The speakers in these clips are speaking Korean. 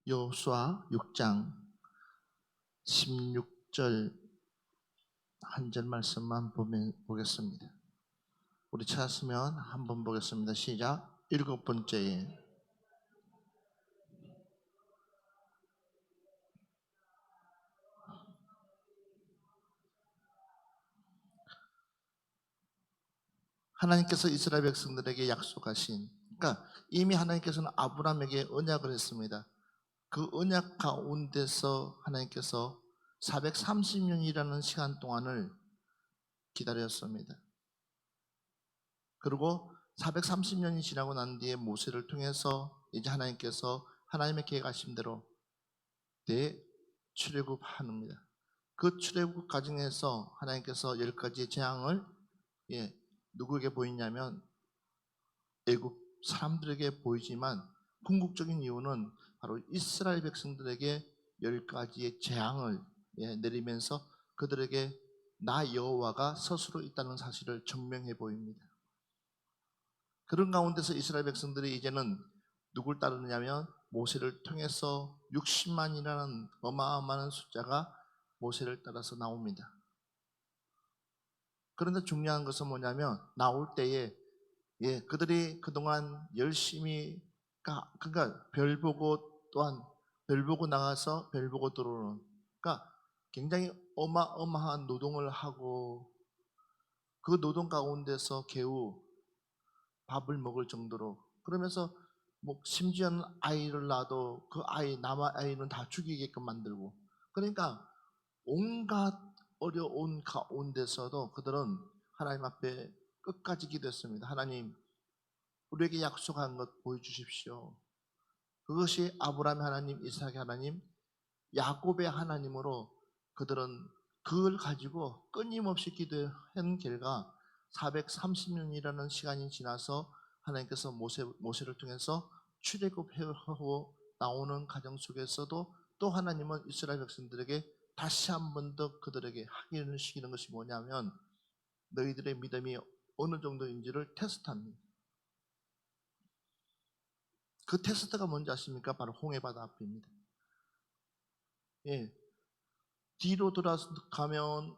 여호수아 6장 16절 한 절 말씀만 보겠습니다. 우리 찾았으면 한번 보겠습니다. 시작. 일곱 번째에 하나님께서 이스라엘 백성들에게 약속하신, 그러니까 이미 하나님께서는 아브라함에게 언약을 했습니다. 그 언약 가운데서 하나님께서 430년이라는 시간 동안을 기다렸습니다. 그리고 430년이 지나고 난 뒤에 모세를 통해서 이제 하나님께서 하나님의 계획하신 대로 대출애굽합니다. 그 출애굽 과정에서 하나님께서 10가지의 재앙을 누구에게 보이냐면 애굽 사람들에게 보이지만 궁극적인 이유는 바로 이스라엘 백성들에게 10가지의 재앙을 내리면서 그들에게 나 여호와가 스스로 있다는 사실을 증명해 보입니다. 그런 가운데서 이스라엘 백성들이 이제는 누굴 따르느냐면 모세를 통해서 60만이라는 어마어마한 숫자가 모세를 따라서 나옵니다. 그런데 중요한 것은 뭐냐면 나올 때에 그들이 그동안 열심히 그러니까 별 보고 또한 별 보고 나가서 별 보고 들어오는, 그러니까 굉장히 어마어마한 노동을 하고 그 노동 가운데서 겨우 밥을 먹을 정도로, 그러면서 뭐 심지어는 아이를 낳아도 그 남아 아이는 다 죽이게끔 만들고, 그러니까 온갖 어려운 가운데서도 그들은 하나님 앞에 끝까지 기도했습니다. 하나님, 우리에게 약속한 것 보여주십시오. 그것이 아브라함의 하나님, 이삭의 하나님, 야곱의 하나님으로 그들은 그걸 가지고 끊임없이 기도한 결과 430년이라는 시간이 지나서 하나님께서 모세를 통해서 출애굽하고 나오는 과정 속에서도 또 하나님은 이스라엘 백성들에게 다시 한 번 더 그들에게 확인을 시키는 것이 뭐냐면 너희들의 믿음이 어느 정도인지를 테스트합니다. 그 테스트가 뭔지 아십니까? 바로 홍해바다 앞입니다. 뒤로 돌아가면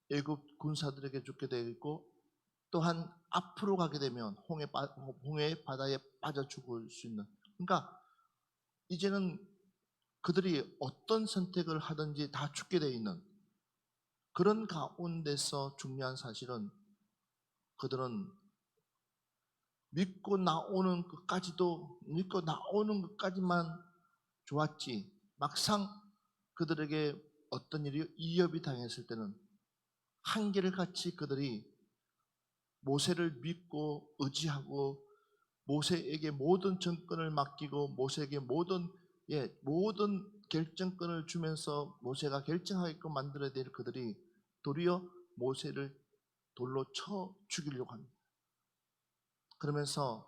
애굽 군사들에게 죽게 되어 있고, 또한 앞으로 가게 되면 홍해 바다에 빠져 죽을 수 있는, 그러니까 이제는 그들이 어떤 선택을 하든지 다 죽게 되어 있는 그런 가운데서 중요한 사실은 그들은 믿고 나오는 것까지만 좋았지, 막상 그들에게 어떤 일이 위협이 당했을 때는 한결같이 그들이 모세를 믿고 의지하고 모세에게 모든 정권을 맡기고 모세에게 모든 결정권을 주면서 모세가 결정하게끔 만들어야 될 그들이 도리어 모세를 돌로 쳐 죽이려고 합니다. 그러면서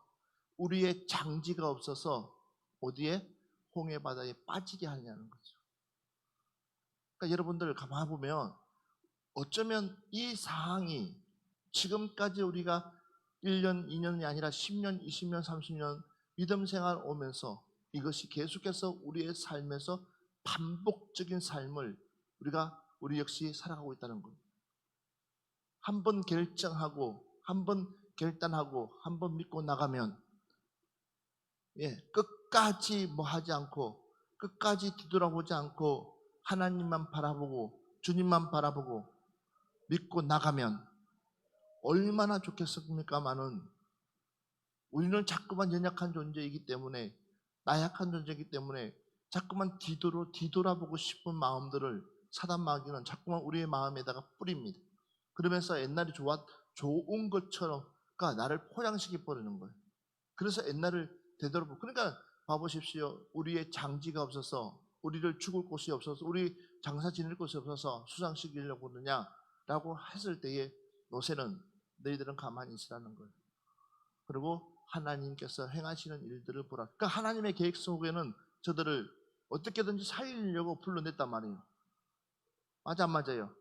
우리의 장지가 없어서 어디에? 홍해 바다에 빠지게 하냐는 거죠. 그러니까 여러분들 가만히 보면 어쩌면 이 상황이 지금까지 우리가 1년, 2년이 아니라 10년, 20년, 30년 믿음 생활 오면서 이것이 계속해서 우리의 삶에서 반복적인 삶을 우리 역시 살아가고 있다는 거예요. 한 번 결정하고 한 번 결단하고 한 번 믿고 나가면 끝까지 뭐 하지 않고 끝까지 뒤돌아보지 않고 하나님만 바라보고 주님만 바라보고 믿고 나가면 얼마나 좋겠습니까마는 우리는 자꾸만 연약한 존재이기 때문에, 나약한 존재이기 때문에 자꾸만 뒤돌아보고 싶은 마음들을 사단 마귀는 자꾸만 우리의 마음에다가 뿌립니다. 그러면서 옛날이 좋은 것처럼 그러니까 나를 포장시켜 버리는 거예요. 그래서 옛날을 되돌아보고, 그러니까 봐보십시오. 우리의 장지가 없어서, 우리를 죽을 곳이 없어서, 우리 장사 지낼 곳이 없어서 수상시키려고 그러냐라고 했을 때에 모세는 너희들은 가만히 있으라는 거예요. 그리고 하나님께서 행하시는 일들을 보라. 그러니까 하나님의 계획 속에는 저들을 어떻게든지 살리려고 불러냈단 말이에요. 맞아, 안 맞아요?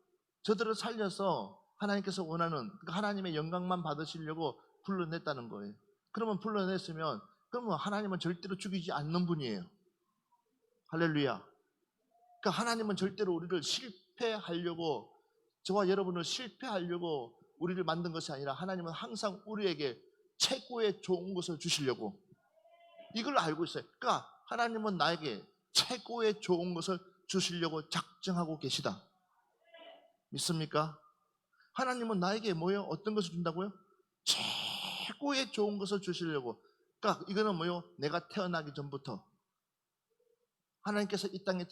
저들을 살려서 하나님께서 원하는, 그러니까 하나님의 영광만 받으시려고 불러냈다는 거예요. 그러면 불러냈으면 그러면 하나님은 절대로 죽이지 않는 분이에요. 할렐루야. 그러니까 하나님은 절대로 우리를 실패하려고, 저와 여러분을 실패하려고 우리를 만든 것이 아니라 하나님은 항상 우리에게 최고의 좋은 것을 주시려고, 이걸 알고 있어요. 그러니까 하나님은 나에게 최고의 좋은 것을 주시려고 작정하고 계시다. 믿습니까? 하나님은 나에게 뭐요? 어떤 것을 준다고요? 최고의 좋은 것을 주시려고. 그러니까 이거는 뭐요? 내가 태어나기 전부터, 하나님께서 이 땅에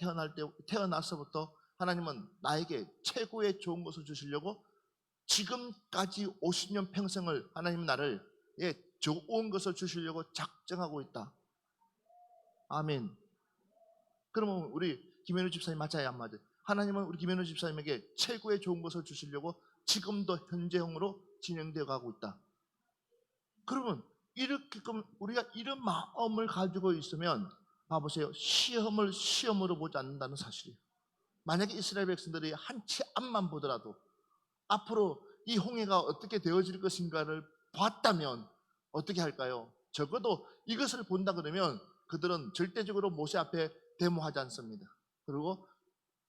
태어나서부터 하나님은 나에게 최고의 좋은 것을 주시려고 지금까지 50년 평생을 하나님은 나를 좋은 것을 주시려고 작정하고 있다. 아멘. 그러면 우리 김현우 집사님 맞아요, 안 맞아요? 하나님은 우리 김현우 집사님에게 최고의 좋은 것을 주시려고 지금도 현재형으로 진행되어 가고 있다. 그러면 이렇게 우리가 이런 마음을 가지고 있으면 봐보세요. 시험을 시험으로 보지 않는다는 사실이에요. 만약에 이스라엘 백성들이 한 치 앞만 보더라도 앞으로 이 홍해가 어떻게 되어질 것인가를 봤다면 어떻게 할까요? 적어도 이것을 본다 그러면 그들은 절대적으로 모세 앞에 데모하지 않습니다. 그리고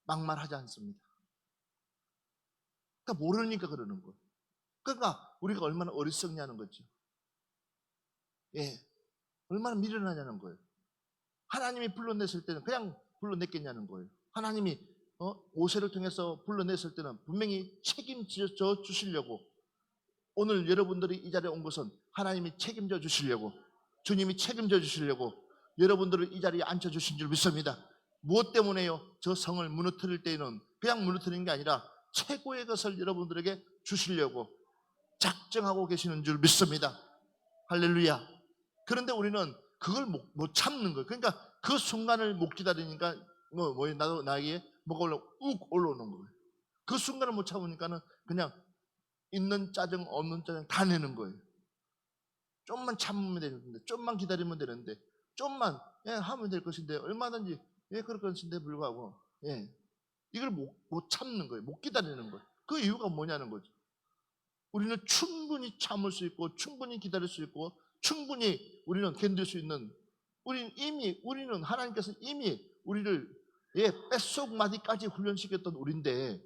막말하지 않습니다. 그러니까 모르니까 그러는 거예요. 그러니까 우리가 얼마나 어리석냐는 거죠. 예, 얼마나 미련하냐는 거예요. 하나님이 불러냈을 때는 그냥 불러냈겠냐는 거예요. 하나님이 모세를 통해서 불러냈을 때는 분명히 책임져 주시려고, 오늘 여러분들이 이 자리에 온 것은 하나님이 책임져 주시려고, 주님이 책임져 주시려고 여러분들을 이 자리에 앉혀주신 줄 믿습니다. 무엇 때문에요? 저 성을 무너뜨릴 때에는 그냥 무너뜨리는 게 아니라 최고의 것을 여러분들에게 주시려고 작정하고 계시는 줄 믿습니다. 할렐루야. 그런데 우리는 그걸 못 참는 거예요. 그러니까 그 순간을 못 기다리니까 나도 나에게 뭐가 올라오는 거예요. 그 순간을 못 참으니까는 그냥 있는 짜증 없는 짜증 다 내는 거예요. 좀만 참으면 되는데, 좀만 기다리면 되는데, 좀만 하면 될 것인데, 얼마든지 그럴 것인데 불구하고 이걸 못 참는 거예요. 못 기다리는 거예요. 그 이유가 뭐냐는 거죠. 우리는 충분히 참을 수 있고, 충분히 기다릴 수 있고, 충분히 우리는 견딜 수 있는, 우리는 하나님께서 이미 우리를 뼛속마디까지 훈련시켰던 우리인데,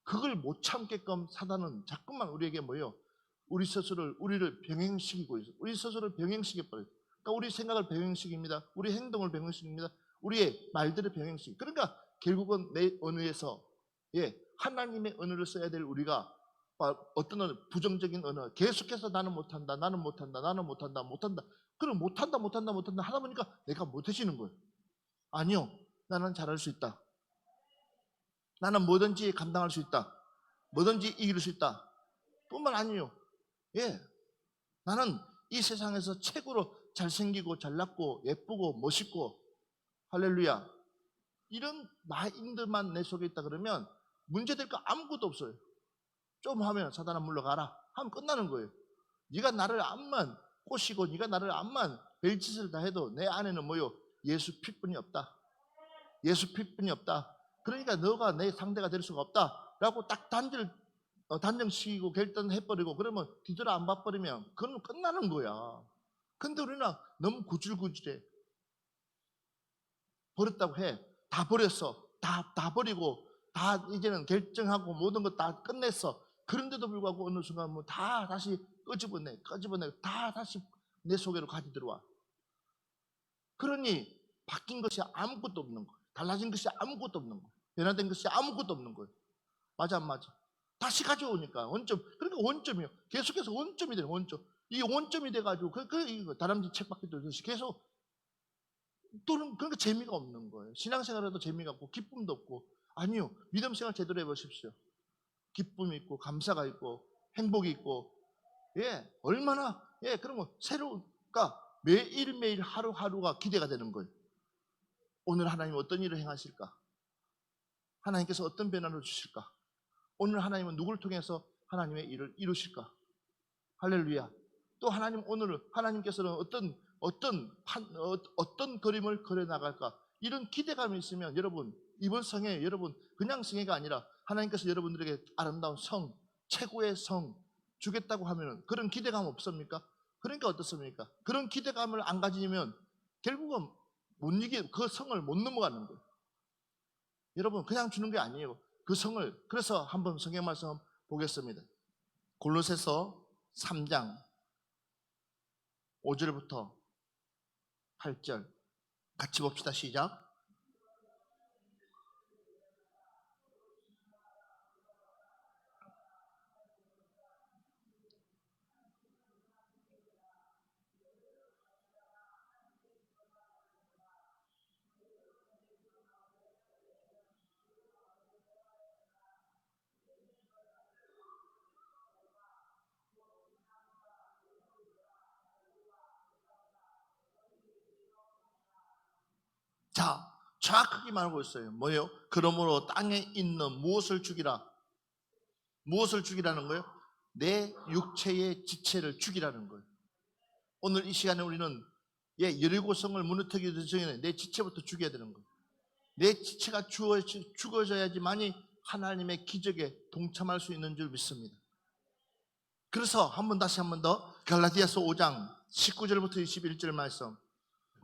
그걸 못 참게끔 사단은 자꾸만 우리에게 뭐예요? 우리를 병행시키고 있어요. 우리 스스로를 병행시켜버려요. 그러니까 우리 생각을 병행시킵니다. 우리 행동을 병행시킵니다. 우리의 말들을 병행시킵니다. 그러니까 결국은 내 언어에서 하나님의 언어를 써야 될 우리가 어떤 부정적인 언어, 계속해서 나는 못한다, 나는 못한다, 나는 못한다, 못한다. 그럼 못한다 하다 보니까 내가 못해지는 거예요. 아니요, 나는 잘할 수 있다. 나는 뭐든지 감당할 수 있다. 뭐든지 이길 수 있다. 뿐만 아니요, 나는 이 세상에서 최고로 잘생기고 잘났고 예쁘고 멋있고, 할렐루야, 이런 마인드만 내 속에 있다 그러면 문제될 거 아무것도 없어요. 좀 하면 사단아 물러가라 하면 끝나는 거예요. 네가 나를 암만 꼬시고 네가 나를 암만 별짓을 다 해도 내 안에는 뭐요? 예수 피뿐이 없다. 예수 피뿐이 없다. 그러니까 너가 내 상대가 될 수가 없다 라고 딱 단정시키고 결단해버리고, 그러면 뒤돌아 안 봐버리면 그건 끝나는 거야. 근데 우리는 너무 구질구질해. 버렸다고 해. 다 버렸어. 다 버리고 다 이제는 결정하고 모든 거 다 끝냈어. 그런데도 불구하고 어느 순간 뭐 다 다시 끄집어내 다 다시 내 속에로 가지 들어와. 그러니 바뀐 것이 아무것도 없는 거예요. 달라진 것이 아무것도 없는 거예요. 변화된 것이 아무것도 없는 거예요. 맞아 안 맞아? 다시 가져오니까 원점. 그러니까 원점이요. 계속해서 원점이 돼요. 원점. 이 원점이 돼가지고 이거 다람쥐 책밖에 들듯이 계속 또는 그러니까 재미가 없는 거예요. 신앙생활에도 재미가 없고 기쁨도 없고. 아니요, 믿음생활 제대로 해보십시오. 기쁨이 있고 감사가 있고 행복이 있고, 얼마나 그러면 그러니까 매일매일 하루하루가 기대가 되는 거예요. 오늘 하나님 어떤 일을 행하실까? 하나님께서 어떤 변화를 주실까? 오늘 하나님은 누구를 통해서 하나님의 일을 이루실까? 할렐루야. 또 오늘 하나님께서는 어떤 그림을 그려 나갈까? 이런 기대감이 있으면 여러분, 이번 성회 여러분 그냥 성회가 아니라 하나님께서 여러분들에게 아름다운 성, 최고의 성 주겠다고 하면 그런 기대감 없습니까? 그러니까 어떻습니까? 그런 기대감을 안 가지면 결국은 못 이기 그 성을 못 넘어가는 거예요. 여러분 그냥 주는 게 아니에요. 그 성을. 그래서 한번 성경 말씀 보겠습니다. 골로새서 3장 5절부터 8절 같이 봅시다. 시작. 자, 정확하게 말하고 있어요. 뭐예요? 그러므로 땅에 있는 무엇을 죽이라? 무엇을 죽이라는 거예요? 내 육체의 지체를 죽이라는 거예요. 오늘 이 시간에 우리는 여리고성을 무너뜨리기 전에 내 지체부터 죽여야 되는 거예요. 내 지체가 죽어져야지만이 하나님의 기적에 동참할 수 있는 줄 믿습니다. 그래서 다시 한 번 더 갈라디아서 5장 19절부터 21절 말씀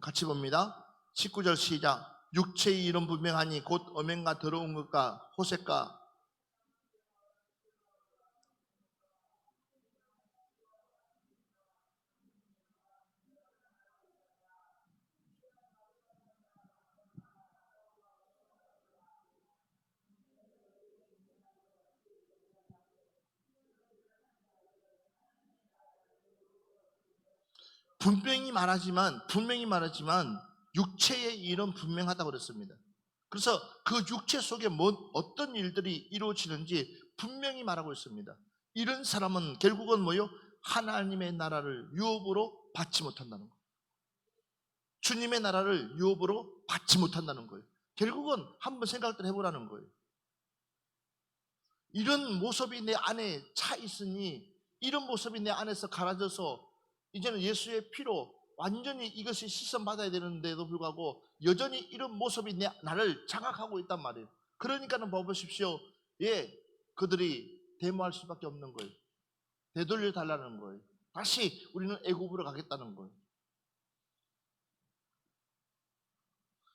같이 봅니다. 19절 시작. 육체의 이름 분명하니 곧 어명과 더러운 것과 호색과 분명히 말하지만 육체의 일은 분명하다고 그랬습니다. 그래서 그 육체 속에 어떤 일들이 이루어지는지 분명히 말하고 있습니다. 이런 사람은 결국은 뭐요? 하나님의 나라를 유업으로 받지 못한다는 거예요. 주님의 나라를 유업으로 받지 못한다는 거예요. 결국은 한번 생각을 해보라는 거예요. 이런 모습이 내 안에 차 있으니, 이런 모습이 내 안에서 갈아져서 이제는 예수의 피로 완전히 이것이 시선받아야 되는데도 불구하고 여전히 이런 모습이 나를 장악하고 있단 말이에요. 그러니까는 봐보십시오. 그들이 데모할 수밖에 없는 거예요. 되돌려 달라는 거예요. 다시 우리는 애굽으로 가겠다는 거예요.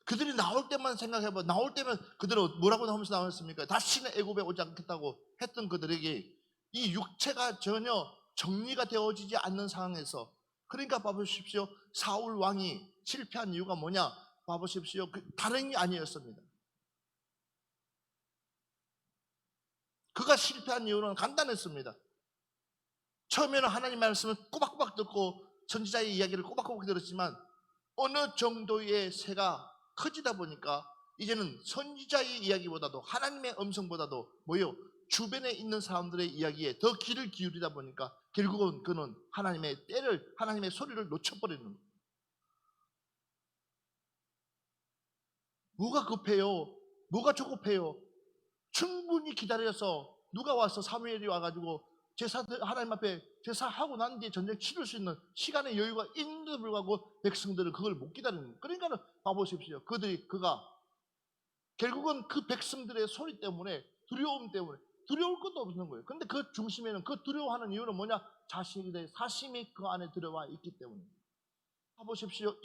그들이 나올 때만 생각해봐. 나올 때면 그들은 뭐라고 하면서 나왔습니까? 다시는 애굽에 오지 않겠다고 했던 그들에게 이 육체가 전혀 정리가 되어지지 않는 상황에서, 그러니까 봐보십시오. 사울 왕이 실패한 이유가 뭐냐? 봐보십시오. 다른 게 아니었습니다. 그가 실패한 이유는 간단했습니다. 처음에는 하나님 말씀을 꼬박꼬박 듣고 선지자의 이야기를 꼬박꼬박 들었지만 어느 정도의 새가 커지다 보니까 이제는 선지자의 이야기보다도 하나님의 음성보다도 뭐요? 주변에 있는 사람들의 이야기에 더 귀를 기울이다 보니까 결국은 그는 하나님의 소리를 놓쳐버리는 거예요. 뭐가 급해요? 뭐가 조급해요? 충분히 기다려서 누가 와서 사무엘이 와가지고 하나님 앞에 제사하고 난 뒤에 전쟁 치를 수 있는 시간의 여유가 있는데도 불구하고 백성들은 그걸 못 기다리는 거예요. 그러니까 봐보십시오. 그가 결국은 그 백성들의 소리 때문에, 두려움 때문에 두려울 것도 없는 거예요. 그런데 그 중심에는, 그 두려워하는 이유는 뭐냐? 자신의 사심이 그 안에 들어와 있기 때문에. 봐보십시오.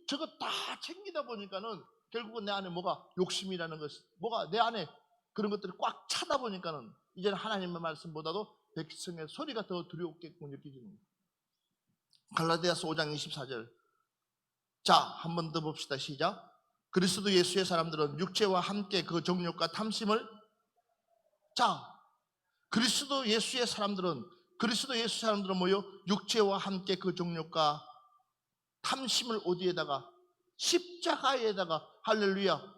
저거 다 챙기다 보니까는 결국은 내 안에 뭐가 욕심이라는 것, 뭐가 내 안에 그런 것들이 꽉 차다 보니까는 이제는 하나님의 말씀보다도 백성의 소리가 더 두렵게 느껴지는 거예요. 갈라디아서 5장 24절. 자, 한 번 더 봅시다. 시작. 그리스도 예수의 사람들은 육체와 함께 그 정욕과 탐심을, 자, 그리스도 예수 사람들은 뭐요? 육체와 함께 그 정욕과 탐심을 어디에다가? 십자가에다가. 할렐루야.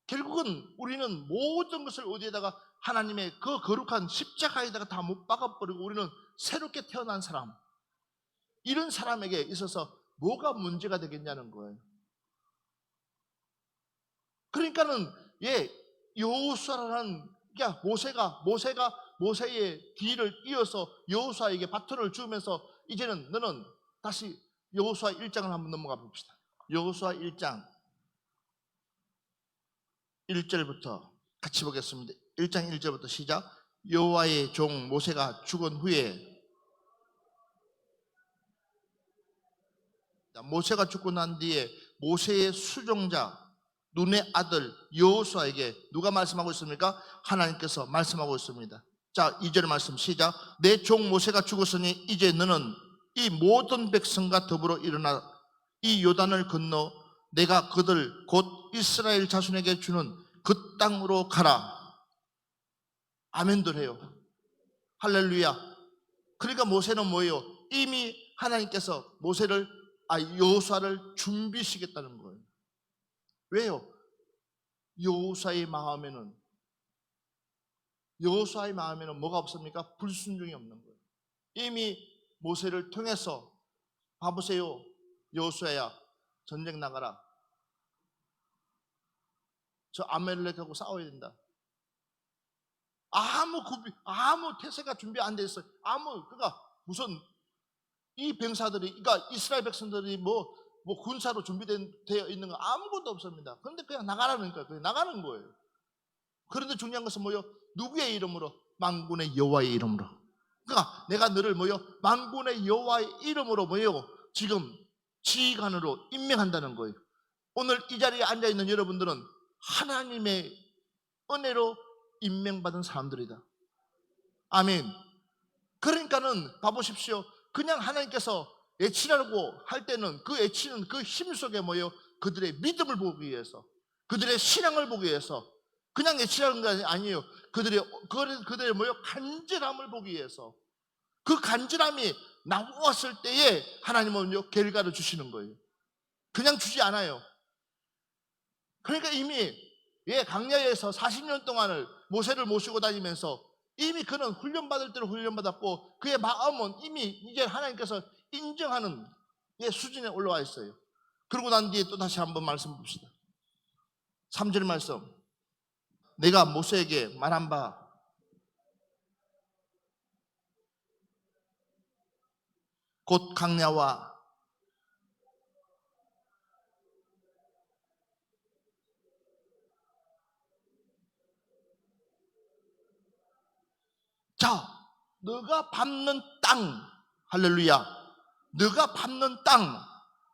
결국은 우리는 모든 것을 어디에다가? 하나님의 그 거룩한 십자가에다가 다 못 박아버리고 우리는 새롭게 태어난 사람, 이런 사람에게 있어서 뭐가 문제가 되겠냐는 거예요. 그러니까는 여호수아라는 모세의 뒤를 이어서 여호수아에게 바톤을 주면서 이제는 너는 다시 여호수아 1장을 한번 넘어가 봅시다. 여호수아 1장 1절부터 같이 보겠습니다. 1장 1절부터 시작. 여호와의 종 모세가 죽은 후에, 모세가 죽고 난 뒤에 모세의 수종자 눈의 아들 여호수아에게 누가 말씀하고 있습니까? 하나님께서 말씀하고 있습니다. 자, 2절 말씀 시작. 내 종 모세가 죽었으니 이제 너는 이 모든 백성과 더불어 일어나 이 요단을 건너 내가 그들 곧 이스라엘 자손에게 주는 그 땅으로 가라. 아멘들 해요. 할렐루야. 그러니까 모세는 뭐예요? 이미 하나님께서 여호수아를 준비시켰다는 거예요. 왜요? 여호수아의 마음에는 뭐가 없습니까? 불순종이 없는 거예요. 이미 모세를 통해서 봐보세요. 여호수아야, 전쟁 나가라. 저 아말렉하고 싸워야 된다. 아무 태세가 준비 안 돼 있어요. 그러니까 무슨 이 병사들이, 그러니까 이스라엘 백성들이 뭐 군사로 준비되어 있는 거 아무것도 없습니다. 그런데 그냥 나가라니까 그냥 나가는 거예요. 그런데 중요한 것은 뭐요? 누구의 이름으로? 만군의 여호와의 이름으로. 그러니까 내가 너를 만군의 여호와의 이름으로 지금 지휘관으로 임명한다는 거예요. 오늘 이 자리에 앉아 있는 여러분들은 하나님의 은혜로 임명받은 사람들이다. 아멘. 그러니까는 봐보십시오. 그냥 하나님께서 애치라고 할 때는 그 애치는 그 힘 속에 그들의 믿음을 보기 위해서, 그들의 신앙을 보기 위해서 그냥 애치라는 게 아니에요. 그들의 간절함을 보기 위해서, 그 간절함이 나왔을 때에 하나님은 결과를 주시는 거예요. 그냥 주지 않아요. 그러니까 이미 광야에서 40년 동안을 모세를 모시고 다니면서 이미 그는 훈련받을 대로 훈련받았고 그의 마음은 이미 이제 하나님께서 인정하는 수준에 올라와 있어요. 그러고 난 뒤에 또 다시 한번 말씀 봅시다. 3절 말씀. 내가 모세에게 말한 바 곧 광야와 자, 너가 밟는 땅, 할렐루야. 너가 밟는 땅,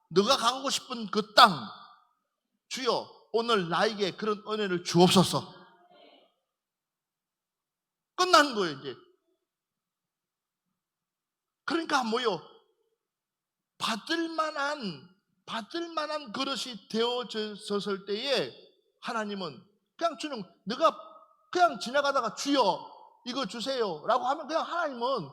너가 가고 싶은 그 땅, 주여 오늘 나에게 그런 은혜를 주옵소서. 끝난 거예요 이제. 그러니까 받을 만한 그릇이 되어졌을 때에 하나님은 그냥 주는, 너가 그냥 지나가다가 주여 이거 주세요 라고 하면 그냥 하나님은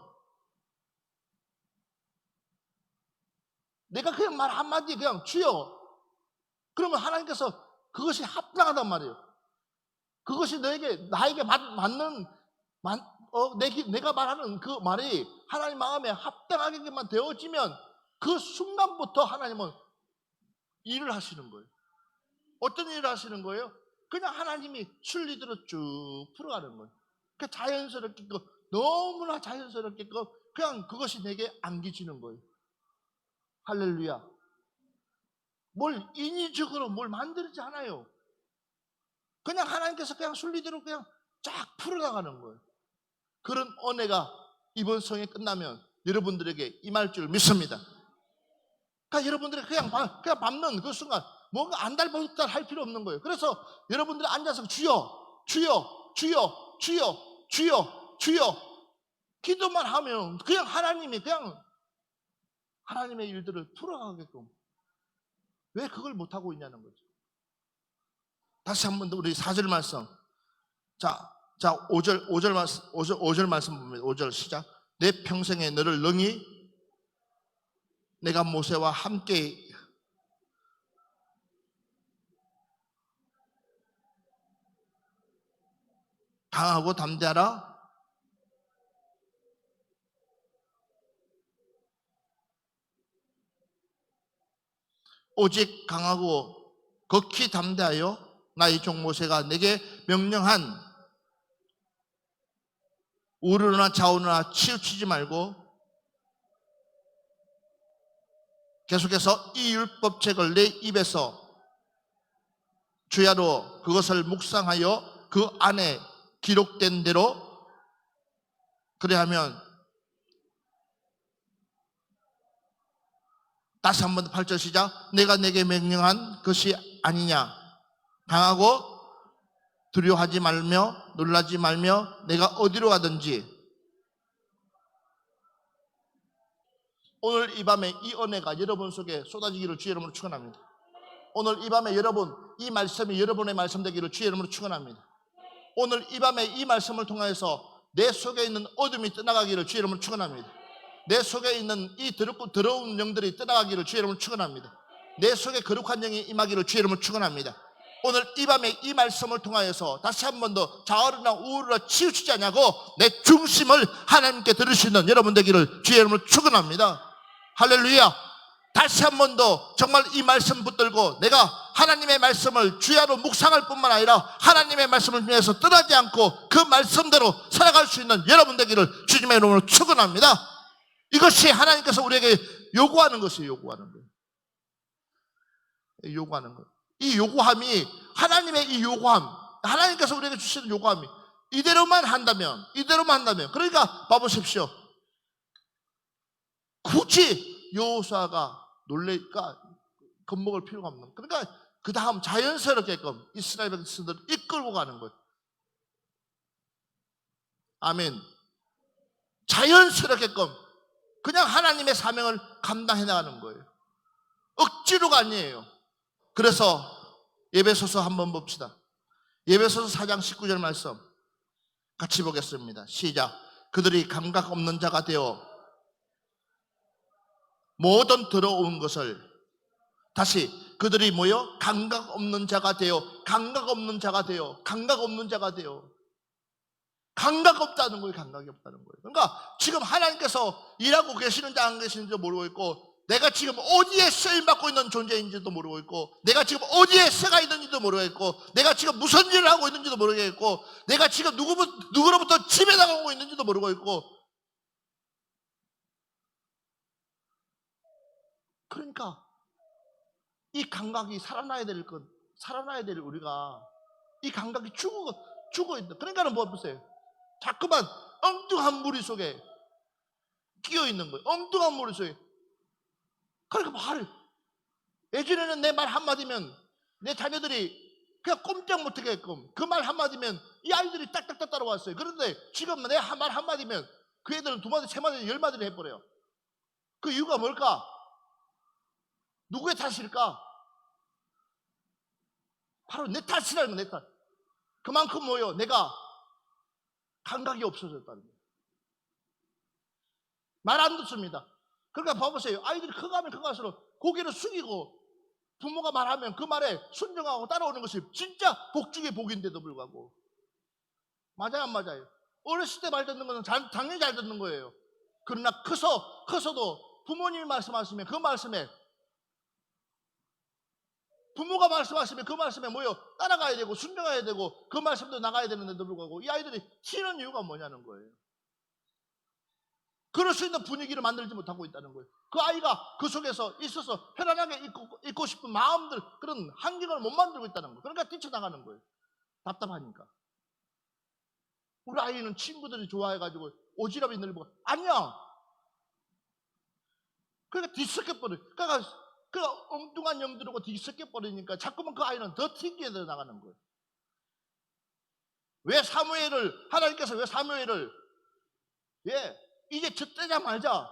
내가 그냥 말 한마디 그냥 주여, 그러면 하나님께서 그것이 합당하단 말이에요. 그것이 나에게 맞는 내가 말하는 그 말이 하나님 마음에 합당하게만 되어지면 그 순간부터 하나님은 일을 하시는 거예요. 어떤 일을 하시는 거예요? 그냥 하나님이 순리대로 쭉 풀어가는 거예요. 그 자연스럽게, 너무나 자연스럽게 그냥 그것이 내게 안겨지는 거예요. 할렐루야. 뭘 인위적으로 뭘 만들지 않아요. 그냥 하나님께서 그냥 순리대로 그냥 쫙 풀어나가는 거예요. 그런 은혜가 이번 성회 끝나면 여러분들에게 임할 줄 믿습니다. 그러니까 여러분들이 그냥 밟는 그 순간 뭔가 안달복달 할 필요 없는 거예요. 그래서 여러분들이 앉아서 주여 주여 주여 주여 주여 주여 기도만 하면 그냥 하나님이 그냥 하나님의 일들을 풀어가게끔, 왜 그걸 못하고 있냐는 거죠. 다시 한번 더 우리 4절 말씀. 자 5절 말씀 봅니다. 5절 시작. 내 평생에 너를 능히 내가 모세와 함께 강하고 담대하라. 오직 강하고 극히 담대하여 나의 종 모세가 내게 명령한 우르나 좌우나 치우치지 말고 계속해서 이 율법책을 내 입에서 주야로 그것을 묵상하여 그 안에 기록된 대로 그래하면 다시 한 번 더 8절 시작. 내가 내게 명령한 것이 아니냐. 당하고 두려워하지 말며 놀라지 말며 내가 어디로 가든지. 오늘 이 밤에 이 은혜가 여러분 속에 쏟아지기를 주의 이름으로 축원합니다. 오늘 이 밤에 여러분 이 말씀이 여러분의 말씀 되기를 주의 이름으로 축원합니다. 오늘 이 밤에 이 말씀을 통해서 내 속에 있는 어둠이 떠나가기를 주의 이름으로 축원합니다. 내 속에 있는 이 더러운 영들이 떠나가기를 주의 이름으로 축원합니다. 내 속에 거룩한 영이 임하기를 주의 이름으로 축원합니다. 오늘 이 밤에 이 말씀을 통하여서 다시 한 번 더 좌우나 우우로 치우치지 않냐고 내 중심을 하나님께 들을 수 있는 여러분 되기를 주의 이름으로 축원합니다. 할렐루야. 다시 한 번 더 정말 이 말씀 붙들고 내가 하나님의 말씀을 주야로 묵상할 뿐만 아니라 하나님의 말씀을 위해서 떠나지 않고 그 말씀대로 살아갈 수 있는 여러분 되기를 주님의 이름으로 축원합니다. 이것이 하나님께서 우리에게 요구하는 것이에요. 요구하는 거예요. 요구하는 거예요. 이 요구함이 하나님의 이 요구함, 하나님께서 우리에게 주시는 요구함이 이대로만 한다면 그러니까 봐보십시오. 굳이 여호수아가 놀래니까 겁먹을 필요가 없는, 그러니까 그 다음 자연스럽게끔 이스라엘 백성들을 이끌고 가는 거예요. 아멘. 자연스럽게끔 그냥 하나님의 사명을 감당해 나가는 거예요. 억지로가 아니에요. 그래서 에베소서 한번 봅시다. 에베소서 4장 19절 말씀 같이 보겠습니다. 시작. 그들이 감각 없는 자가 되어 모든 더러운 것을, 다시 그들이 뭐요? 감각 없는 자가 되어 감각 없다는 거예요. 감각이 없다는 거예요. 그러니까 지금 하나님께서 일하고 계시는지 안 계시는지도 모르고 있고, 내가 지금 어디에 쓰임받고 있는 존재인지도 모르고 있고, 내가 지금 어디에 쓰가 있는지도 모르고 있고, 내가 지금 무슨 일을 하고 있는지도 모르겠고, 내가 지금 누구로부터 지배당하고 있는지도 모르고 있고. 그러니까 이 감각이 살아나야 될 우리가 이 감각이 죽어 있다. 그러니까는 뭐 보세요. 자꾸만 엉뚱한 무리 속에 끼어 있는 거예요. 엉뚱한 무리 속에. 그러니까 예전에는 내 말 한마디면 내 자녀들이 그냥 꼼짝 못하게끔 그 말 한마디면 이 아이들이 딱딱딱 따라왔어요. 그런데 지금 내 말 한마디면 그 애들은 2마디, 3마디, 10마디를 해버려요. 그 이유가 뭘까? 누구의 탓일까? 바로 내 탓이라는 거예요. 내 탓. 그만큼 뭐예요? 내가 감각이 없어졌다는 거예요. 말 안 듣습니다. 그러니까 봐보세요. 아이들이 커가면 커갈수록 고개를 숙이고 부모가 말하면 그 말에 순종하고 따라오는 것이 진짜 복 중에 복인데도 불구하고. 맞아요, 안 맞아요? 어렸을 때 말 듣는 것은 당연히 잘 듣는 거예요. 그러나 커서도 부모님이 말씀하시면 그 말씀에, 부모가 말씀하시면 그 말씀에 뭐요? 따라가야 되고 순종해야 되고 그 말씀도 나가야 되는데도 불구하고 이 아이들이 튀는 이유가 뭐냐는 거예요. 그럴 수 있는 분위기를 만들지 못하고 있다는 거예요. 그 아이가 그 속에서 있어서 편안하게 있고 싶은 마음들, 그런 환경을 못 만들고 있다는 거예요. 그러니까 뛰쳐나가는 거예요. 답답하니까. 우리 아이는 친구들이 좋아해가지고 오지랖이 넓어. 아니야. 그러니까 뒤섞여버려요. 그러니까 그 엉뚱한 영들하고 뒤섞여버리니까 자꾸만 그 아이는 더 튕겨 나가는 거예요. 하나님께서 왜 사무엘을 이제 젖대자 말자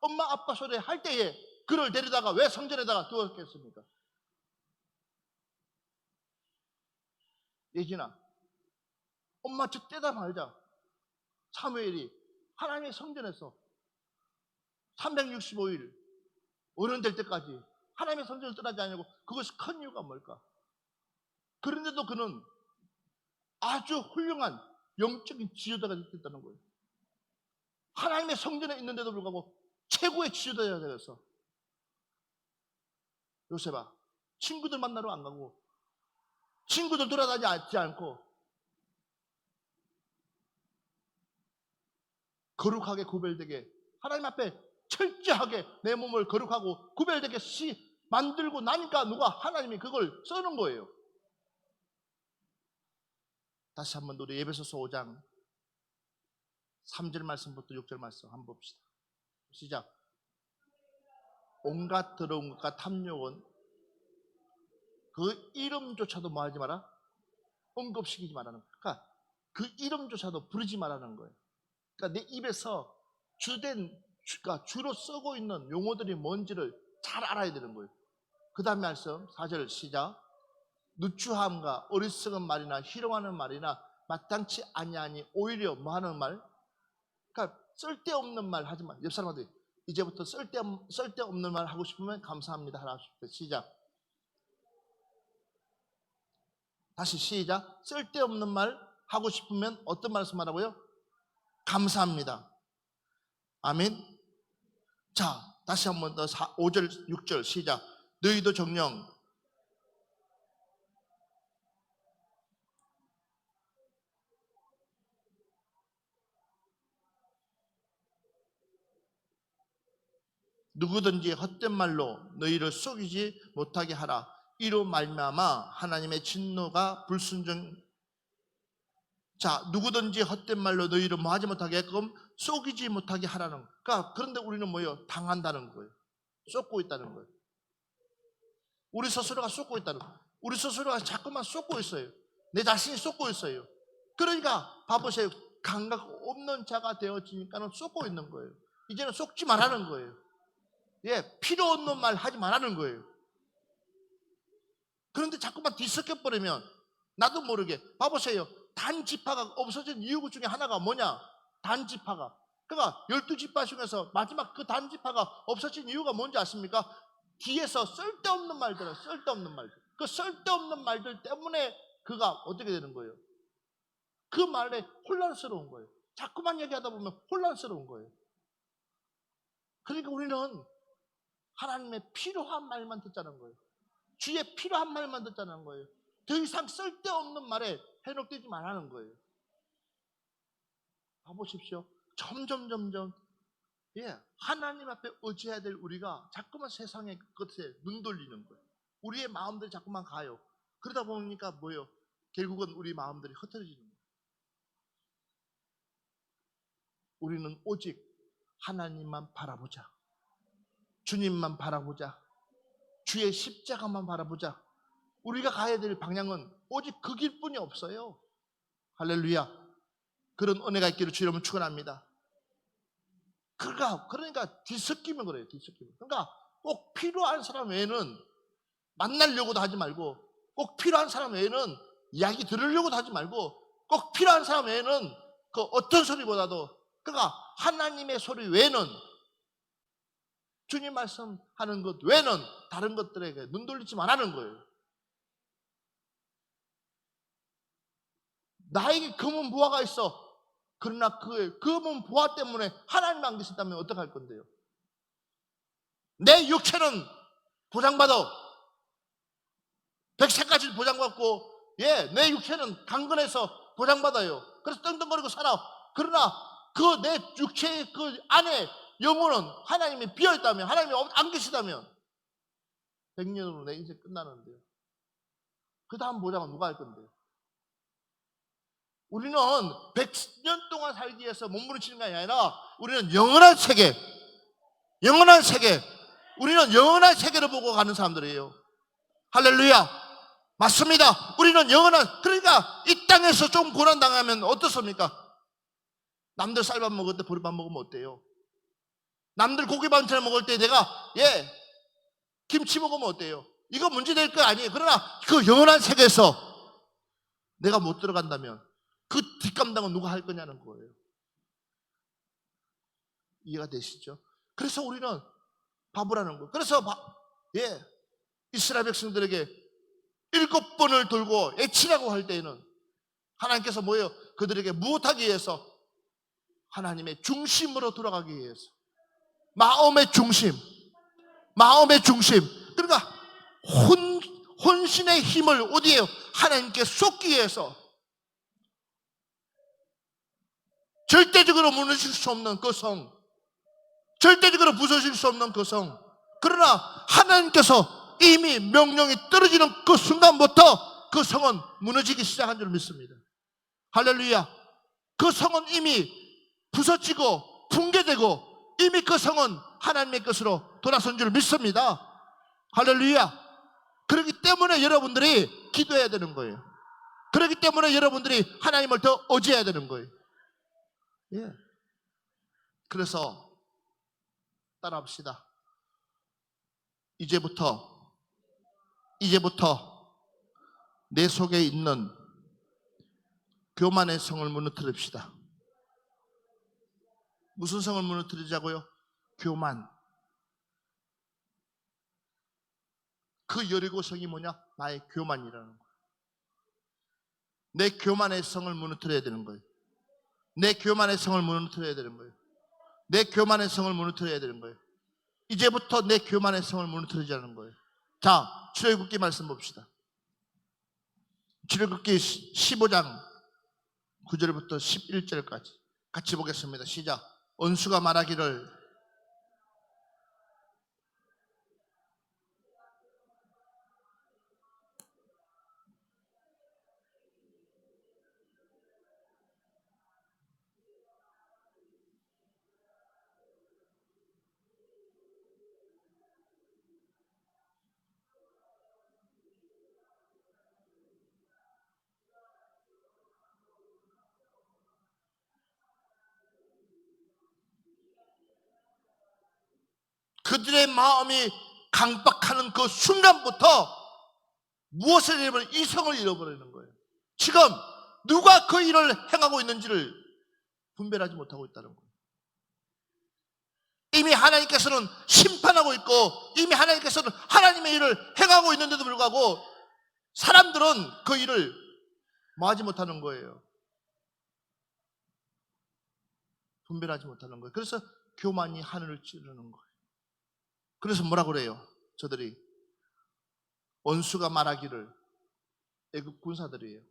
엄마 아빠 소리 할 때에 그를 데리다가 왜 성전에다가 두었겠습니까? 예진아, 엄마 젖대자 말자. 사무엘이 하나님의 성전에서 365일 어른 될 때까지 하나님의 성전을 떠나지 않냐고. 그것이 큰 이유가 뭘까? 그런데도 그는 아주 훌륭한 영적인 지도자가 됐다는 거예요. 하나님의 성전에 있는데도 불구하고 최고의 지도자가 되었어. 요셉아, 친구들 만나러 안 가고 친구들 돌아다니지 않고 거룩하게 구별되게 하나님 앞에 철저하게 내 몸을 거룩하고 구별되게 만들고 나니까 하나님이 그걸 써는 거예요. 다시 한번 우리 에베소서 5장 3절 말씀부터 6절 말씀 한번 봅시다. 시작. 온갖 더러운 것과 탐욕은 그 이름조차도 뭐 하지 마라? 언급시키지 말라는 거예요. 그러니까 그 이름조차도 부르지 말라는 거예요. 그러니까 내 입에서 그러니까 주로 쓰고 있는 용어들이 뭔지를 잘 알아야 되는 거예요. 그 다음 말씀 4절 시작. 누추함과 어리석은 말이나 희롱하는 말이나 마땅치 아니하니 오히려 뭐 하는 말? 그러니까 쓸데없는 말 하지 마. 옆 사람한테 이제부터 쓸데없는 말 하고 싶으면 감사합니다 하라. 시작. 다시 시작. 쓸데없는 말 하고 싶으면 어떤 말씀 하라고요? 감사합니다. 아멘. 자, 다시 한 번 더 5절 6절 시작. 너희도 정녕 누구든지 헛된 말로 너희를 속이지 못하게 하라. 이로 말미암아 하나님의 진노가 불순종. 자, 누구든지 헛된 말로 너희를 뭐 하지 못하게끔 속이지 못하게 하라는. 그러니까 그런데 우리는 뭐예요? 당한다는 거예요. 쏟고 있다는 거예요. 우리 스스로가 쏟고 있다는 거예요. 우리 스스로가 자꾸만 쏟고 있어요. 내 자신이 쏟고 있어요. 그러니까 봐보세요. 감각 없는 자가 되어지니까는 쏟고 있는 거예요. 이제는 쏟지 말라는 거예요. 예, 필요 없는 말 하지 말라는 거예요. 그런데 자꾸만 뒤섞여버리면 나도 모르게 봐보세요. 단지파가 없어진 이유 중에 하나가 뭐냐? 단지파가. 그러니까 12지파 중에서 마지막 그 단지파가 없어진 이유가 뭔지 아십니까? 뒤에서 쓸데없는 말들, 쓸데없는 말들. 그 쓸데없는 말들 때문에 그가 어떻게 되는 거예요? 그 말에 혼란스러운 거예요. 자꾸만 얘기하다 보면 혼란스러운 거예요. 그러니까 우리는 하나님의 필요한 말만 듣자는 거예요. 주의 필요한 말만 듣자는 거예요. 더 이상 쓸데없는 말에 현혹되지 말라는 거예요. 봐보십시오. 점점 예, 하나님 앞에 의지해야 될 우리가 자꾸만 세상의 것에 눈 돌리는 거예요. 우리의 마음들이 자꾸만 가요. 그러다 보니까 뭐예요? 결국은 우리 마음들이 흩어지는 거예요. 우리는 오직 하나님만 바라보자. 주님만 바라보자. 주의 십자가만 바라보자. 우리가 가야 될 방향은 오직 그 길뿐이 없어요. 할렐루야. 그런 은혜가 있기를 주 이름으로 축원합니다. 그러니까 뒤섞이면 그래요. 뒤섞이면. 그러니까 꼭 필요한 사람 외에는 만나려고도 하지 말고, 꼭 필요한 사람 외에는 이야기 들으려고도 하지 말고, 꼭 필요한 사람 외에는 그 어떤 소리보다도, 그러니까 하나님의 소리 외에는, 주님 말씀하는 것 외에는 다른 것들에게 눈 돌리지 말라는 거예요. 나에게 금은 보화가 있어. 그러나 그 금은 보화 때문에 하나님 안 계신다면 어떡할 건데요? 내 육체는 보장받아. 백세까지 보장받고, 예, 내 육체는 강건해서 보장받아요. 그래서 떵떵거리고 살아. 그러나 그 내 육체의 그 안에 영혼은 하나님이 비어있다면, 하나님이 안 계시다면 100년으로 내 인생 끝나는데요. 그 다음 보장은 누가 할 건데요? 우리는 100년 동안 살기 위해서 몸부림치는 게 아니라 우리는 영원한 세계, 우리는 영원한 세계를 보고 가는 사람들이에요. 할렐루야. 맞습니다. 우리는 그러니까 이 땅에서 좀 고난당하면 어떻습니까? 남들 쌀밥 먹을 때 보리밥 먹으면 어때요? 남들 고기 반찬 먹을 때 내가 김치 먹으면 어때요? 이거 문제 될 거 아니에요. 그러나 그 영원한 세계에서 내가 못 들어간다면 그 뒷감당은 누가 할 거냐는 거예요. 이해가 되시죠? 그래서 우리는 바보라는 거예요. 그래서 이스라엘 백성들에게 7번을 돌고 애치라고 할 때에는 하나님께서 뭐예요? 그들에게 무엇하기 위해서? 하나님의 중심으로 돌아가기 위해서. 마음의 중심. 그러니까 혼신의 힘을 어디에요? 하나님께 쏟기 위해서. 절대적으로 무너질 수 없는 그 성, 절대적으로 부서질 수 없는 그 성. 그러나 하나님께서 이미 명령이 떨어지는 그 순간부터 그 성은 무너지기 시작한 줄 믿습니다. 할렐루야. 그 성은 이미 부서지고 붕괴되고 이미 그 성은 하나님의 것으로 돌아선 줄 믿습니다. 할렐루야. 그렇기 때문에 여러분들이 기도해야 되는 거예요. 그렇기 때문에 여러분들이 하나님을 더 의지해야 되는 거예요. 예. 그래서 따라합시다. 이제부터 내 속에 있는 교만의 성을 무너뜨립시다. 무슨 성을 무너뜨리자고요? 교만. 그 여리고 성이 뭐냐? 나의 교만이라는 거예요. 내 교만의 성을 무너뜨려야 되는 거예요. 내 교만의 성을 무너뜨려야 되는 거예요. 내 교만의 성을 무너뜨려야 되는 거예요. 이제부터 내 교만의 성을 무너뜨리자는 거예요. 자, 출애굽기 말씀 봅시다. 출애굽기 15장 9절부터 11절까지 같이 보겠습니다. 시작. 원수가 말하기를 그들의 마음이 강박하는 그 순간부터 무엇을 잃어버리는, 이성을 잃어버리는 거예요. 지금 누가 그 일을 행하고 있는지를 분별하지 못하고 있다는 거예요. 이미 하나님께서는 심판하고 있고 이미 하나님께서는 하나님의 일을 행하고 있는데도 불구하고 사람들은 그 일을 뭐하지 못하는 거예요. 분별하지 못하는 거예요. 그래서 교만이 하늘을 찌르는 거예요. 그래서 뭐라 그래요? 저들이 원수가 말하기를, 애국 군사들이에요.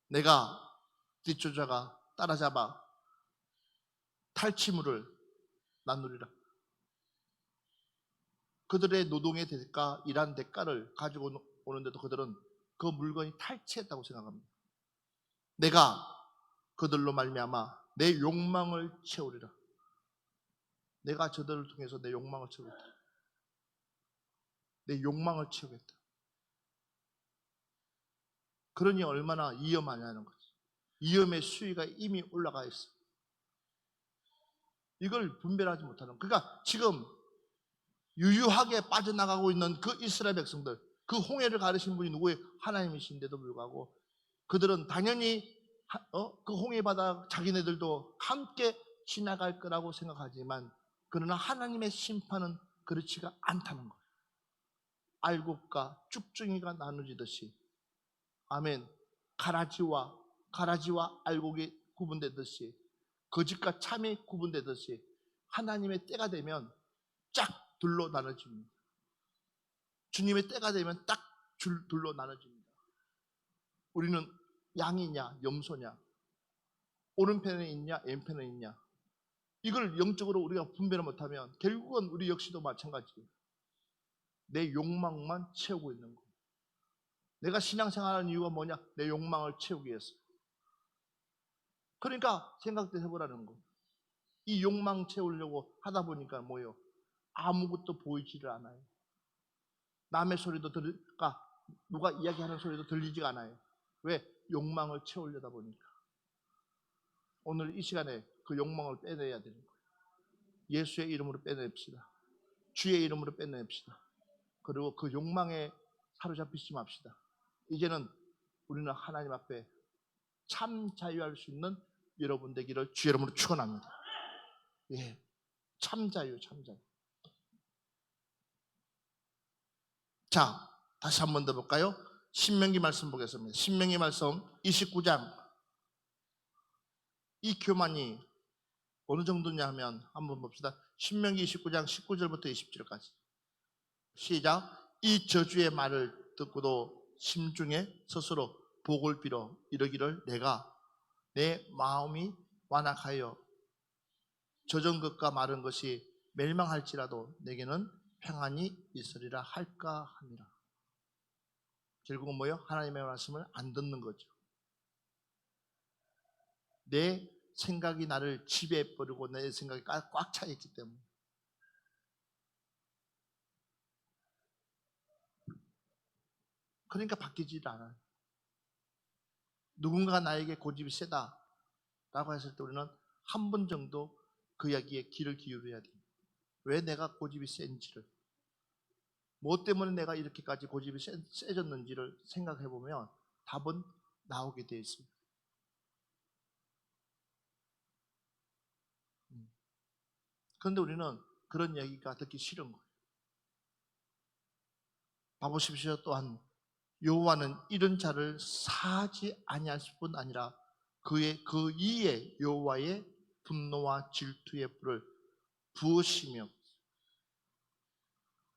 내가 뒷조자가 따라잡아 탈취물을 나누리라. 그들의 노동의 대가, 일한 대가를 가지고 오는데도 그들은 그 물건이 탈취했다고 생각합니다. 내가 그들로 말미암아 내 욕망을 채우리라. 내가 저들을 통해서 내 욕망을 채우겠다. 내 욕망을 채우겠다. 그러니 얼마나 위험하냐는 거지. 위험의 수위가 이미 올라가 있어. 이걸 분별하지 못하는. 그러니까 지금 유유하게 빠져나가고 있는 그 이스라엘 백성들, 그 홍해를 가르신 분이 누구예요? 하나님이신데도 불구하고 그들은 당연히 그 홍해 바다 자기네들도 함께 지나갈 거라고 생각하지만, 그러나 하나님의 심판은 그렇지가 않다는 거예요. 알곡과 쭉중이가 나누지듯이, 아멘, 가라지와 알곡이 구분되듯이, 거짓과 참이 구분되듯이 하나님의 때가 되면 쫙 둘로 나눠집니다. 주님의 때가 되면 딱 둘로 나눠집니다. 우리는 양이냐 염소냐, 오른편에 있냐 왼편에 있냐, 이걸 영적으로 우리가 분별을 못하면 결국은 우리 역시도 마찬가지예요. 내 욕망만 채우고 있는 거. 내가 신앙생활하는 이유가 뭐냐? 내 욕망을 채우기 위해서. 그러니까 생각도 해보라는 거. 이 욕망 채우려고 하다 보니까 뭐예요? 아무것도 보이지를 않아요. 남의 소리도 그러니까 누가 이야기하는 소리도 들리지가 않아요. 왜? 욕망을 채우려다 보니까. 오늘 이 시간에 그 욕망을 빼내야 되는 거예요. 예수의 이름으로 빼냅시다. 주의 이름으로 빼냅시다. 그리고 그 욕망에 사로잡히지 맙시다. 이제는 우리는 하나님 앞에 참 자유할 수 있는 여러분 되기를 주의 이름으로 축원합니다. 예, 참 자유, 참 자유. 자, 다시 한 번 더 볼까요? 신명기 말씀 보겠습니다. 신명기 말씀 29장. 이 교만이 어느 정도냐 하면 한번 봅시다. 신명기 29장 19절부터 20절까지. 시작. 이 저주의 말을 듣고도 심중에 스스로 복을 빌어 이르기를, 내가 내 마음이 완악하여 젖은 것과 마른 것이 멸망할지라도 내게는 평안이 있으리라 할까 하니라. 결국은 뭐예요? 하나님의 말씀을 안 듣는 거죠. 내 생각이 나를 지배해버리고 내 생각이 꽉 차 있기 때문에. 그러니까 바뀌질 않아요. 누군가 나에게 고집이 세다라고 했을 때 우리는 한 번 정도 그 이야기에 귀를 기울여야 돼요. 왜 내가 고집이 센지를, 뭐 때문에 내가 이렇게까지 고집이 세졌는지를 생각해 보면 답은 나오게 되어 있습니다. 그런데 우리는 그런 얘기가 듣기 싫은 거예요. 봐보십시오. 또한 여호와는 이런 자를 사하지 아니하실 뿐 아니라 그 이에 여호와의 분노와 질투의 불을 부으시며,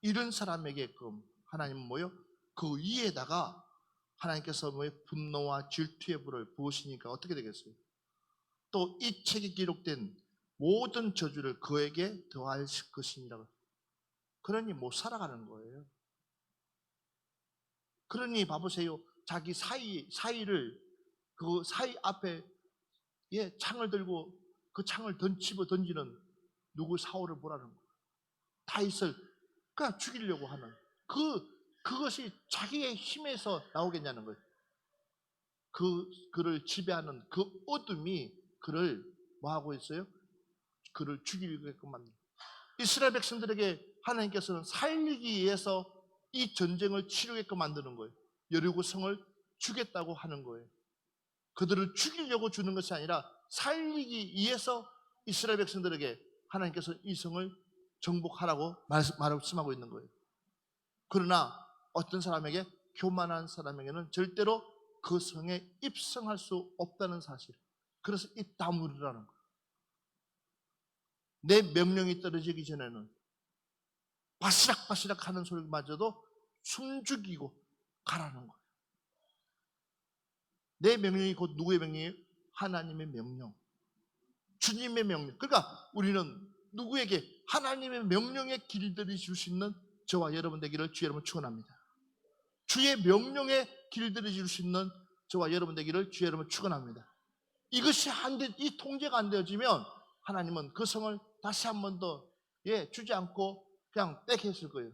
이런 사람에게끔 하나님은 뭐요? 그 위에다가 하나님께서 뭐요? 분노와 질투의 불을 부으시니까 어떻게 되겠어요? 또 이 책에 기록된 모든 저주를 그에게 더할 것이니라. 그러니 못 살아가는 거예요. 그러니 봐보세요. 자기 사이를 그 사이 앞에 창을 들고 그 창을 집어 던지는 누구 사울을 보라는 거예요. 다윗을 그냥 죽이려고 하는 그것이 자기의 힘에서 나오겠냐는 거예요. 그를 지배하는 그 어둠이 그를 뭐 하고 있어요? 그를 죽이게끔 만든. 이스라엘 백성들에게 하나님께서는 살리기 위해서 이 전쟁을 치르게끔 만드는 거예요. 여리고 성을 주겠다고 하는 거예요. 그들을 죽이려고 주는 것이 아니라 살리기 위해서 이스라엘 백성들에게 하나님께서 이 성을 정복하라고 말씀하고 있는 거예요. 그러나 어떤 사람에게, 교만한 사람에게는 절대로 그 성에 입성할 수 없다는 사실. 그래서 입 다물으라는 거예요. 내 명령이 떨어지기 전에는 바시락바시락 하는 소리마저도 숨죽이고 가라는 거예요. 내 명령이 곧 누구의 명령이에요? 하나님의 명령, 주님의 명령. 그러니까 우리는 누구에게? 하나님의 명령에 길들이 줄 수 있는 저와 여러분 되기를 주 여러분 축원합니다. 주의 명령에 길들이 줄 수 있는 저와 여러분 되기를 주 여러분 축원합니다. 이것이 이 통제가 안 되어지면 하나님은 그 성을 다시 한 번 더 주지 않고 그냥 뺏겼을 거예요.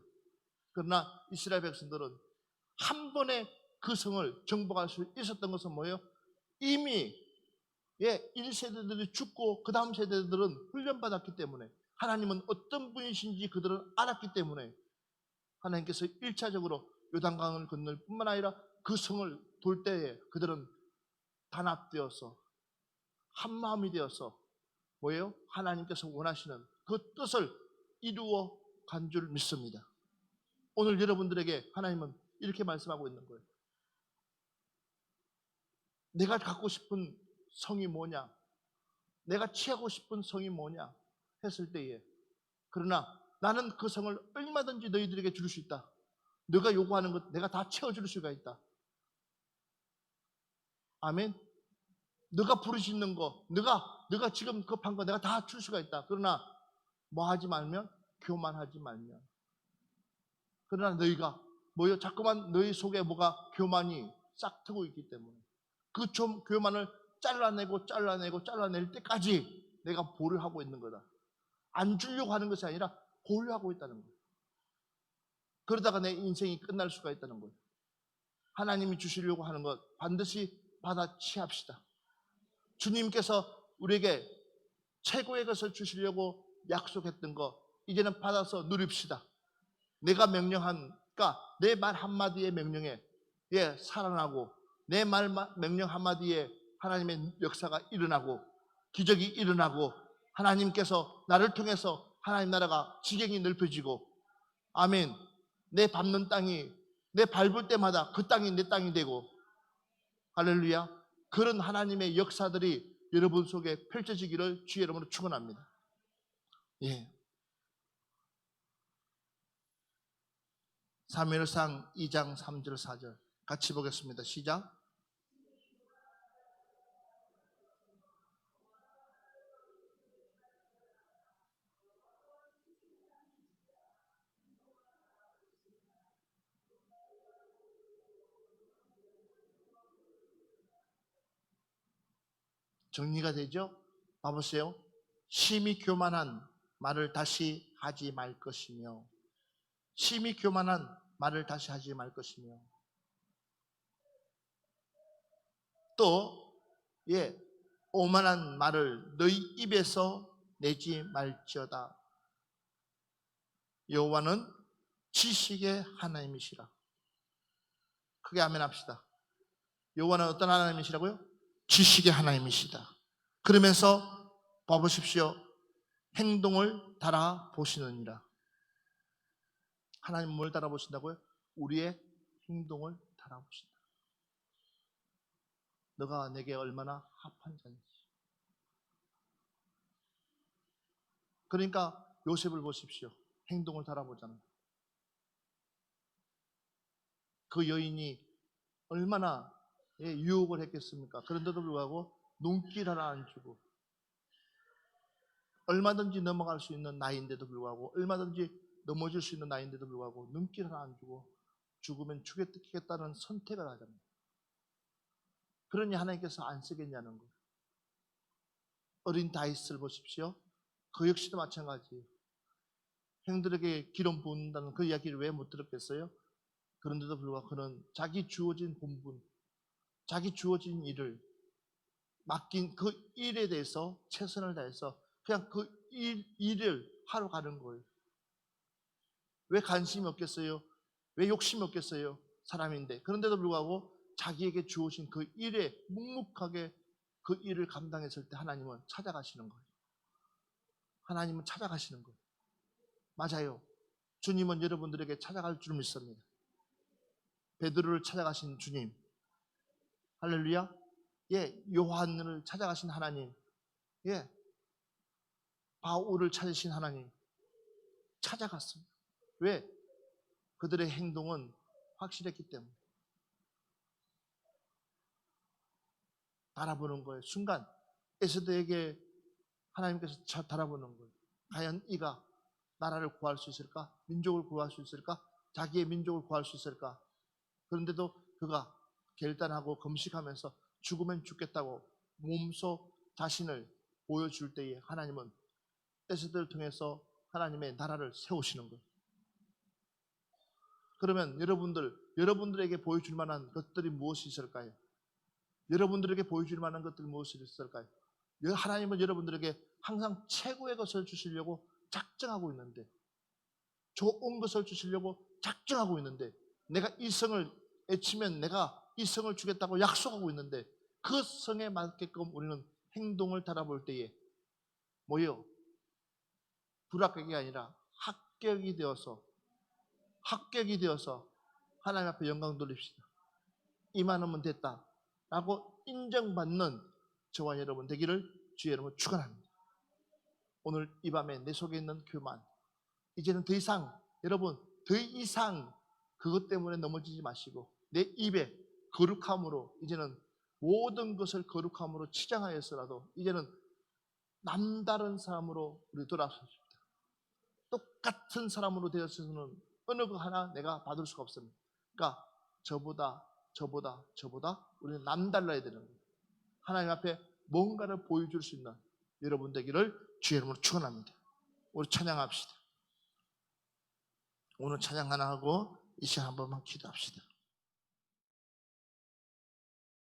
그러나 이스라엘 백성들은 한 번에 그 성을 정복할 수 있었던 것은 뭐예요? 이미 1세대들이 죽고 그 다음 세대들은 훈련받았기 때문에, 하나님은 어떤 분이신지 그들은 알았기 때문에 하나님께서 1차적으로 요단강을 건널 뿐만 아니라 그 성을 돌 때에 그들은 단합되어서 한마음이 되어서 뭐예요? 하나님께서 원하시는 그 뜻을 이루어 간 줄 믿습니다. 오늘 여러분들에게 하나님은 이렇게 말씀하고 있는 거예요. 내가 갖고 싶은 성이 뭐냐? 내가 취하고 싶은 성이 뭐냐? 했을 때에, 그러나 나는 그 성을 얼마든지 너희들에게 줄 수 있다. 너가 요구하는 것 내가 다 채워줄 수가 있다. 아멘. 너가 부르짖는 거, 너가 지금 급한 거 내가 다 줄 수가 있다. 그러나 뭐 하지 말면? 교만하지 말면. 그러나 너희가 뭐요? 자꾸만 너희 속에 뭐가 교만이 싹트고 있기 때문에 그 교만을 잘라낼 때까지 내가 보류하고 있는 거다. 안 주려고 하는 것이 아니라 보류하고 있다는 거예요. 그러다가 내 인생이 끝날 수가 있다는 거예요. 하나님이 주시려고 하는 것 반드시 받아 취합시다. 주님께서 우리에게 최고의 것을 주시려고 약속했던 것 이제는 받아서 누립시다. 내가 그러니까 내 말 한마디의 명령에 살아나고, 내 명령 한마디에 하나님의 역사가 일어나고 기적이 일어나고 하나님께서 나를 통해서 하나님 나라가 지경이 넓혀지고, 아멘. 내 밟는 땅이, 내 밟을 때마다 그 땅이 내 땅이 되고, 할렐루야. 그런 하나님의 역사들이 여러분 속에 펼쳐지기를 주의 이름으로 축원합니다. 사무엘상 2장 3절 4절 같이 보겠습니다. 시작. 정리가 되죠? 봐보세요. 심히 교만한 말을 다시 하지 말 것이며, 심히 교만한 말을 다시 하지 말 것이며, 또 오만한 말을 너희 입에서 내지 말지어다. 여호와는 지식의 하나님이시라. 크게 아멘 합시다. 여호와는 어떤 하나님이시라고요? 지식의 하나님이시다. 그러면서 봐보십시오. 행동을 달아보시느니라. 하나님은 뭘 달아보신다고요? 우리의 행동을 달아보신다. 너가 내게 얼마나 합한 자인지. 그러니까 요셉을 보십시오. 행동을 달아보잖아요. 그 여인이 얼마나 유혹을 했겠습니까? 그런데도 불구하고 눈길 하나 안 주고, 얼마든지 넘어갈 수 있는 나이인데도 불구하고, 얼마든지 넘어질 수 있는 나이인데도 불구하고 눈길 하나 안 주고 죽으면 죽겠다는 선택을 하잖아요. 그러니 하나님께서 안 쓰겠냐는 거예요. 어린 다윗을 보십시오. 그 역시도 마찬가지예요. 형들에게 기름 부은다는 그 이야기를 왜 못 들었겠어요? 그런데도 불구하고 그는 자기 주어진 본분, 자기 주어진 일을 맡긴 그 일에 대해서 최선을 다해서 그냥 그 일을 하러 가는 거예요. 왜 관심이 없겠어요? 왜 욕심이 없겠어요? 사람인데. 그런데도 불구하고 자기에게 주어진 그 일에 묵묵하게 그 일을 감당했을 때 하나님은 찾아가시는 거예요. 하나님은 찾아가시는 거예요. 맞아요. 주님은 여러분들에게 찾아갈 줄 믿습니다. 베드로를 찾아가신 주님, 할렐루야. 요한을 찾아가신 하나님, 바울을 찾으신 하나님 찾아갔습니다. 왜? 그들의 행동은 확실했기 때문에. 달아보는 거예요. 순간 에스더에게 하나님께서 달아보는 거예요. 과연 이가 나라를 구할 수 있을까? 민족을 구할 수 있을까? 자기의 민족을 구할 수 있을까? 그런데도 그가 결단하고 금식하면서 죽으면 죽겠다고 몸소 자신을 보여줄 때에 하나님은 에스더를 통해서 하나님의 나라를 세우시는 거예요. 그러면 여러분들에게 보여줄 만한 것들이 무엇이 있을까요? 여러분들에게 보여줄 만한 것들이 무엇이 있을까요? 하나님은 여러분들에게 항상 최고의 것을 주시려고 작정하고 있는데, 좋은 것을 주시려고 작정하고 있는데, 내가 이 성을 애치면 내가 이 성을 주겠다고 약속하고 있는데, 그 성에 맞게끔 우리는 행동을 달아볼 때에 뭐예요? 불합격이 아니라 합격이 되어서 하나님 앞에 영광 돌립시다. 이만하면 됐다 라고 인정받는 저와 여러분 되기를 주의 이름으로 축원합니다. 오늘 이 밤에 내 속에 있는 교만, 이제는 더 이상 그것 때문에 넘어지지 마시고 내 입에 거룩함으로, 이제는 모든 것을 거룩함으로 치장하여서라도 이제는 남다른 사람으로 우리 돌아섭시다. 똑같은 사람으로 되어서는 어느 거 하나 내가 받을 수가 없습니다. 그러니까 저보다 우리는 남달라야 되는 거예요. 하나님 앞에 뭔가를 보여줄 수 있는 여러분 되기를 주의 이름으로 축원합니다. 우리 찬양합시다. 오늘 찬양 하나 하고 이 시간 한 번만 기도합시다.